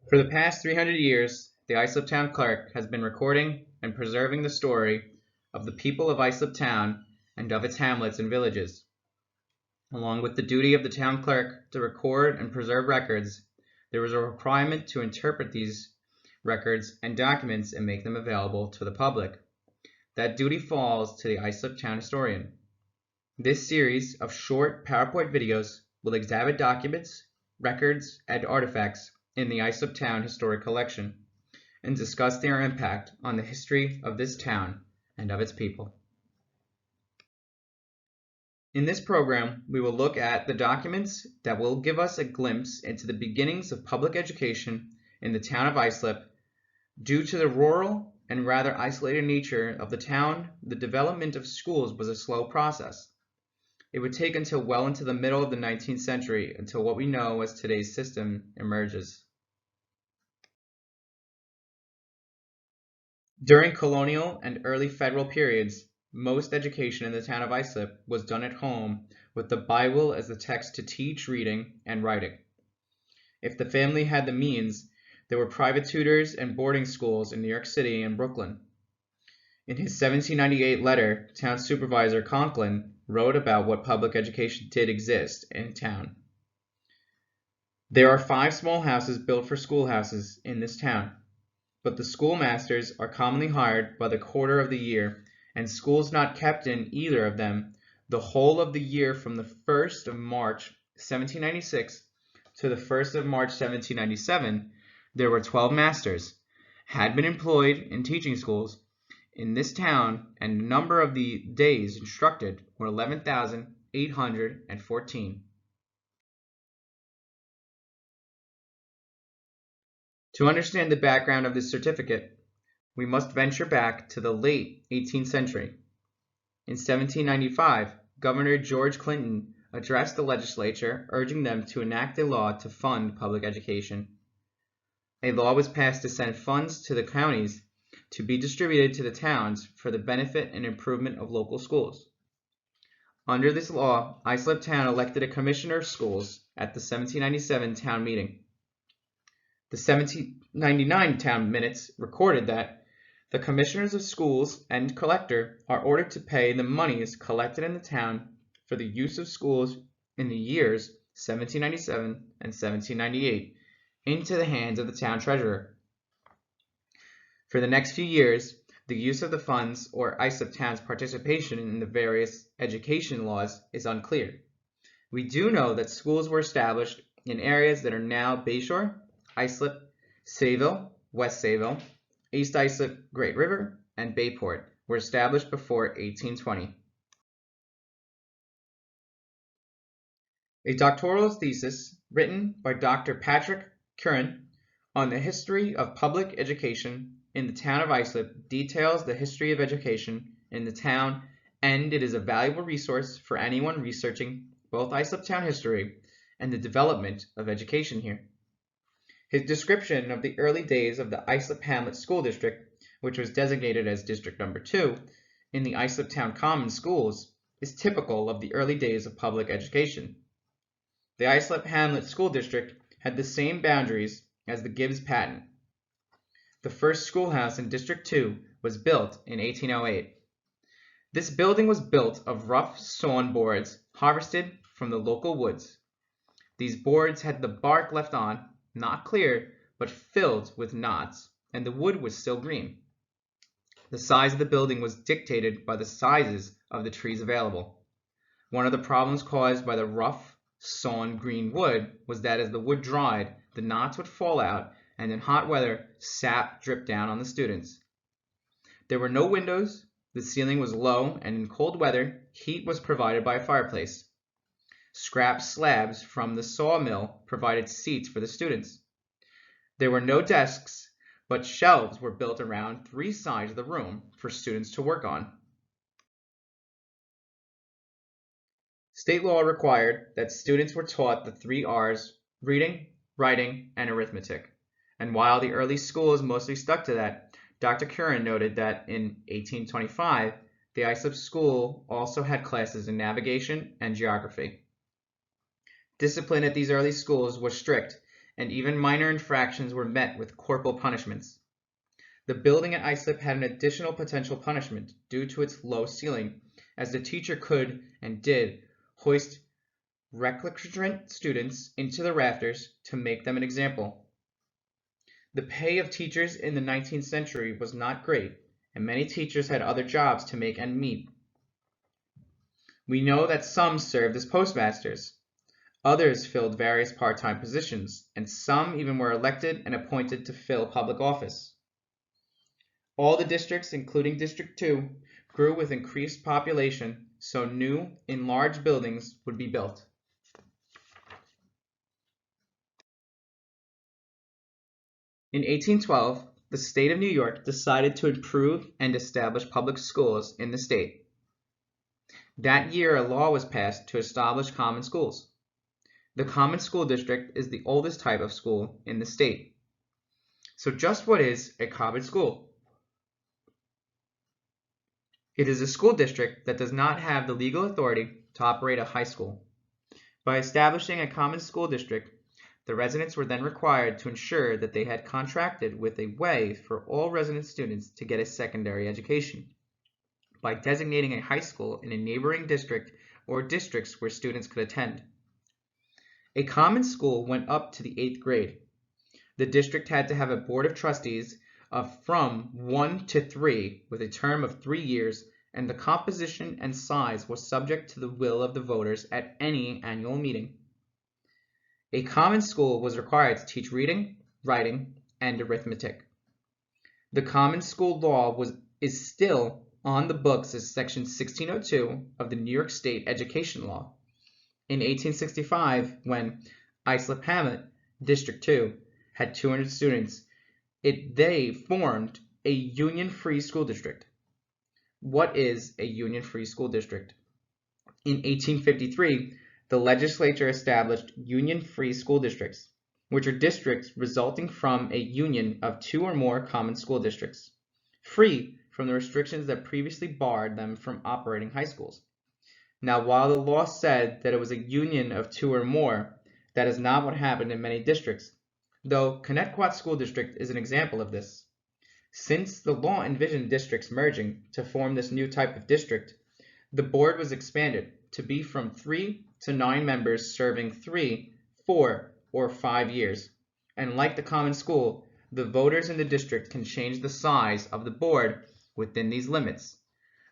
For the past 300 years, the Islip Town Clerk has been recording and preserving the story of the people of Islip Town and of its hamlets and villages. Along with the duty of the town clerk to record and preserve records, there is a requirement to interpret these records and documents and make them available to the public. That duty falls to the Islip Town historian. This series of short PowerPoint videos will examine documents, records, and artifacts in the Islip Town Historic Collection and discuss their impact on the history of this town and of its people. In this program, we will look at the documents that will give us a glimpse into the beginnings of public education in the town of Islip. Due to the rural and rather isolated nature of the town, the development of schools was a slow process. It would take until well into the middle of the 19th century until what we know as today's system emerges. During colonial and early federal periods, most education in the town of Islip was done at home with the Bible as the text to teach reading and writing. If the family had the means, there were private tutors and boarding schools in New York City and Brooklyn. In his 1798 letter, town supervisor Conklin wrote about what public education did exist in town. There are 5 small houses built for schoolhouses in this town, but the schoolmasters are commonly hired by the quarter of the year, and schools not kept in either of them the whole of the year from the 1st of March 1796 to the 1st of March 1797. There were 12 masters had been employed in teaching schools in this town, and the number of the days instructed were 11,814. To understand the background of this certificate, we must venture back to the late 18th century. In 1795, Governor George Clinton addressed the legislature urging them to enact a law to fund public education. A law was passed to send funds to the counties to be distributed to the towns for the benefit and improvement of local schools. Under this law, Islip Town elected a commissioner of schools at the 1797 town meeting. The 1799 town minutes recorded that the commissioners of schools and collector are ordered to pay the monies collected in the town for the use of schools in the years 1797 and 1798 into the hands of the town treasurer. For the next few years, the use of the funds or Islip Town's participation in the various education laws is unclear. We do know that schools were established in areas that are now Bayshore, Islip, Sayville, West Sayville, East Islip, Great River, and Bayport were established before 1820. A doctoral thesis written by Dr. Patrick Curran on the history of public education in the town of Islip details the history of education in the town, and it is a valuable resource for anyone researching both Islip Town history and the development of education here. His description of the early days of the Islip Hamlet School District, which was designated as District Number 2 in the Islip Town Common Schools, is typical of the early days of public education. The Islip Hamlet School District had the same boundaries as the Gibbs Patent. The first schoolhouse in District 2 was built in 1808. This building was built of rough sawn boards harvested from the local woods. These boards had the bark left on, not clear, but filled with knots, and the wood was still green. The size of the building was dictated by the sizes of the trees available. One of the problems caused by the rough, sawn green wood was that as the wood dried, the knots would fall out, and in hot weather, sap dripped down on the students. There were no windows, the ceiling was low, and in cold weather, heat was provided by a fireplace. Scrap slabs from the sawmill provided seats for the students. There were no desks, but shelves were built around 3 sides of the room for students to work on. State law required that students were taught the 3 R's: reading, writing, and arithmetic. And while the early schools mostly stuck to that, Dr. Curran noted that in 1825, the Islip School also had classes in navigation and geography. Discipline at these early schools was strict, and even minor infractions were met with corporal punishments. The building at Islip had an additional potential punishment due to its low ceiling, as the teacher could and did hoist recalcitrant students into the rafters to make them an example. The pay of teachers in the 19th century was not great, and many teachers had other jobs to make ends meet. We know that some served as postmasters, others filled various part-time positions, and some even were elected and appointed to fill public office. All the districts, including District 2, grew with increased population, so new, enlarged buildings would be built. In 1812, the state of New York decided to improve and establish public schools in the state. That year, a law was passed to establish common schools. The common school district is the oldest type of school in the state. So just what is a common school? It is a school district that does not have the legal authority to operate a high school. By establishing a common school district, the residents were then required to ensure that they had contracted with a way for all resident students to get a secondary education by designating a high school in a neighboring district or districts where students could attend. A common school went up to the 8th grade. The district had to have a board of trustees of from 1 to 3 with a term of 3 years, and the composition and size was subject to the will of the voters at any annual meeting. A common school was required to teach reading, writing, and arithmetic. The common school law is still on the books as Section 1602 of the New York State Education Law. In 1865, when Islip Hamlet, District 2, had 200 students, they formed a union-free school district. What is a union-free school district? In 1853, the legislature established union-free school districts, which are districts resulting from a union of 2 or more common school districts, free from the restrictions that previously barred them from operating high schools. Now, while the law said that it was a union of 2 or more, that is not what happened in many districts, though Connecticut School District is an example of this. Since the law envisioned districts merging to form this new type of district, the board was expanded to be from 3 to 9 members serving 3, 4, or 5 years. And like the common school, the voters in the district can change the size of the board within these limits.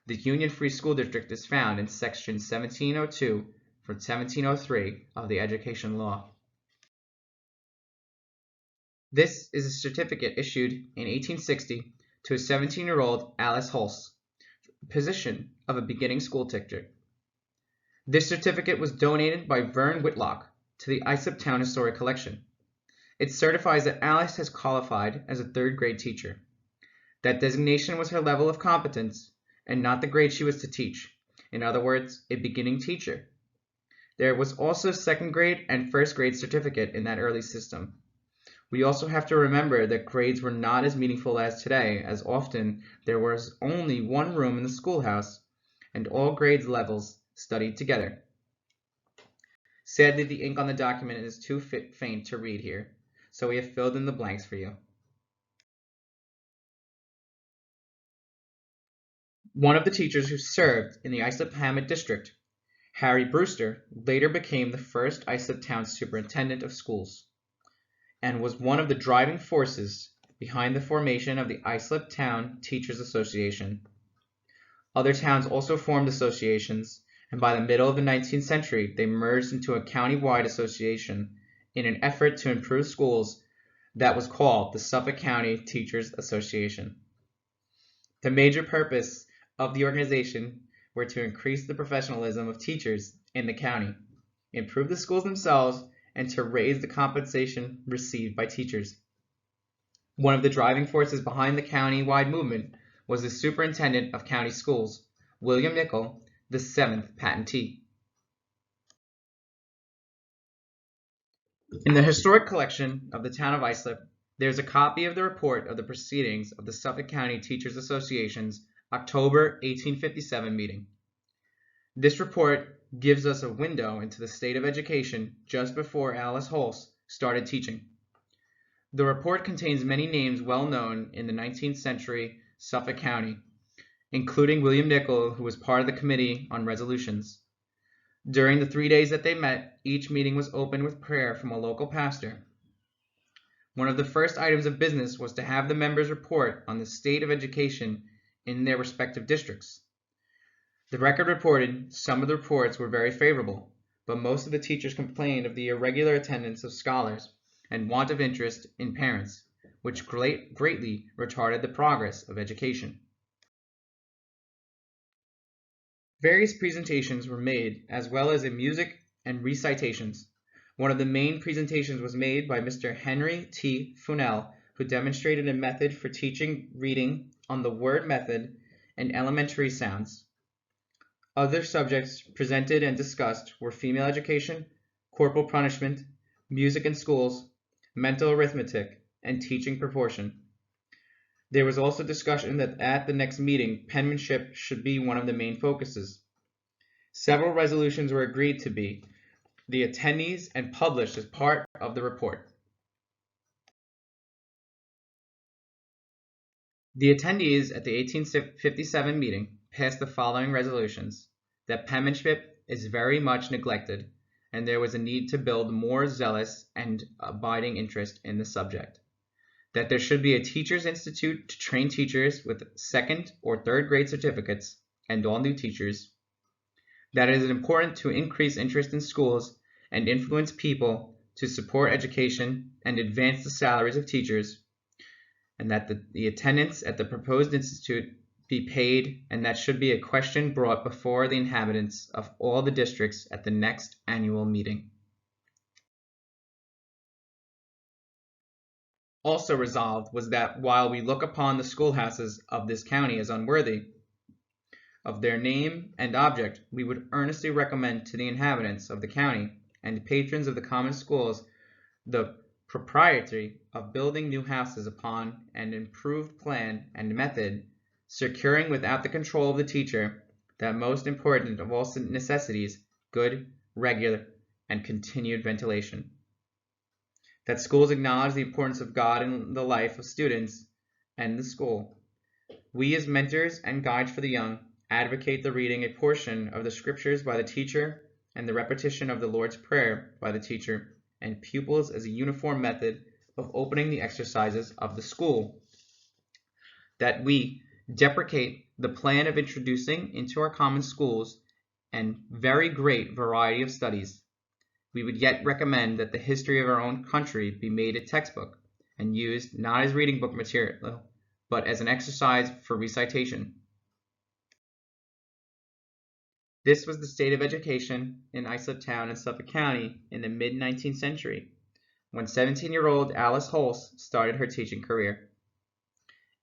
The union-free school district is found in Section 1702 from 1703 of the Education Law. This is a certificate issued in 1860 to a 17-year-old Alice Hulse, position of a beginning school teacher. This certificate was donated by Vern Whitlock to the Islip Town Historic Collection. It certifies that Alice has qualified as a 3rd grade teacher. That designation was her level of competence and not the grade she was to teach. In other words, a beginning teacher. There was also a 2nd grade and 1st grade certificate in that early system. We also have to remember that grades were not as meaningful as today, as often there was only one room in the schoolhouse and all grades levels studied together. Sadly, the ink on the document is too faint to read here, so we have filled in the blanks for you. One of the teachers who served in the Islip Hamlet district, Harry Brewster, later became the first Islip Town Superintendent of Schools, and was one of the driving forces behind the formation of the Islip Town Teachers Association. Other towns also formed associations, and by the middle of the 19th century, they merged into a county-wide association in an effort to improve schools that was called the Suffolk County Teachers Association. The major purpose of the organization were to increase the professionalism of teachers in the county, improve the schools themselves, and to raise the compensation received by teachers. One of the driving forces behind the county-wide movement was the superintendent of county schools, William Nicol, the 7th patentee. In the historic collection of the Town of Islip, there is a copy of the report of the proceedings of the Suffolk County Teachers Association's October 1857 meeting. This report gives us a window into the state of education just before Alice Hulse started teaching. The report contains many names well known in the 19th century Suffolk County, including William Nicol, who was part of the Committee on Resolutions. During the 3 days that they met, each meeting was opened with prayer from a local pastor. One of the first items of business was to have the members report on the state of education in their respective districts. The record reported some of the reports were very favorable, but most of the teachers complained of the irregular attendance of scholars and want of interest in parents, which greatly retarded the progress of education. Various presentations were made, as well as in music and recitations. One of the main presentations was made by Mr. Henry T. Funnell, who demonstrated a method for teaching reading on the word method and elementary sounds. Other subjects presented and discussed were female education, corporal punishment, music in schools, mental arithmetic, and teaching proportion. There was also discussion that at the next meeting, penmanship should be one of the main focuses. Several resolutions were agreed to be the attendees and published as part of the report. The attendees at the 1857 meeting passed the following resolutions: that penmanship is very much neglected, and there was a need to build more zealous and abiding interest in the subject. That there should be a teachers' institute to train teachers with second or third grade certificates and all new teachers. That it is important to increase interest in schools and influence people to support education and advance the salaries of teachers, and that the attendance at the proposed institute be paid, and that should be a question brought before the inhabitants of all the districts at the next annual meeting. Also resolved was that while we look upon the schoolhouses of this county as unworthy of their name and object, we would earnestly recommend to the inhabitants of the county and patrons of the common schools the propriety of building new houses upon an improved plan and method, securing without the control of the teacher that most important of all necessities, good, regular, and continued ventilation. That schools acknowledge the importance of God in the life of students and the school. We as mentors and guides for the young advocate the reading a portion of the scriptures by the teacher and the repetition of the Lord's Prayer by the teacher and pupils as a uniform method of opening the exercises of the school. That we deprecate the plan of introducing into our common schools and very great variety of studies. We would yet recommend that the history of our own country be made a textbook and used not as reading book material, but as an exercise for recitation. This was the state of education in Islip Town in Suffolk County in the mid-19th century, when 17-year-old Alice Holst started her teaching career.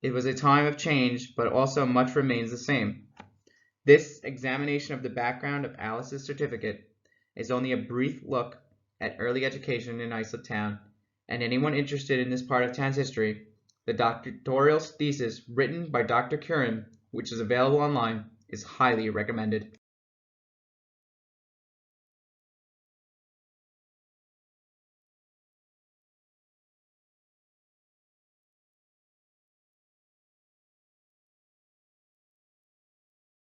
It was a time of change, but also much remains the same. This examination of the background of Alice's certificate is only a brief look at early education in Islip Town, and anyone interested in this part of town's history, the doctoral thesis written by Dr. Curran, which is available online, is highly recommended.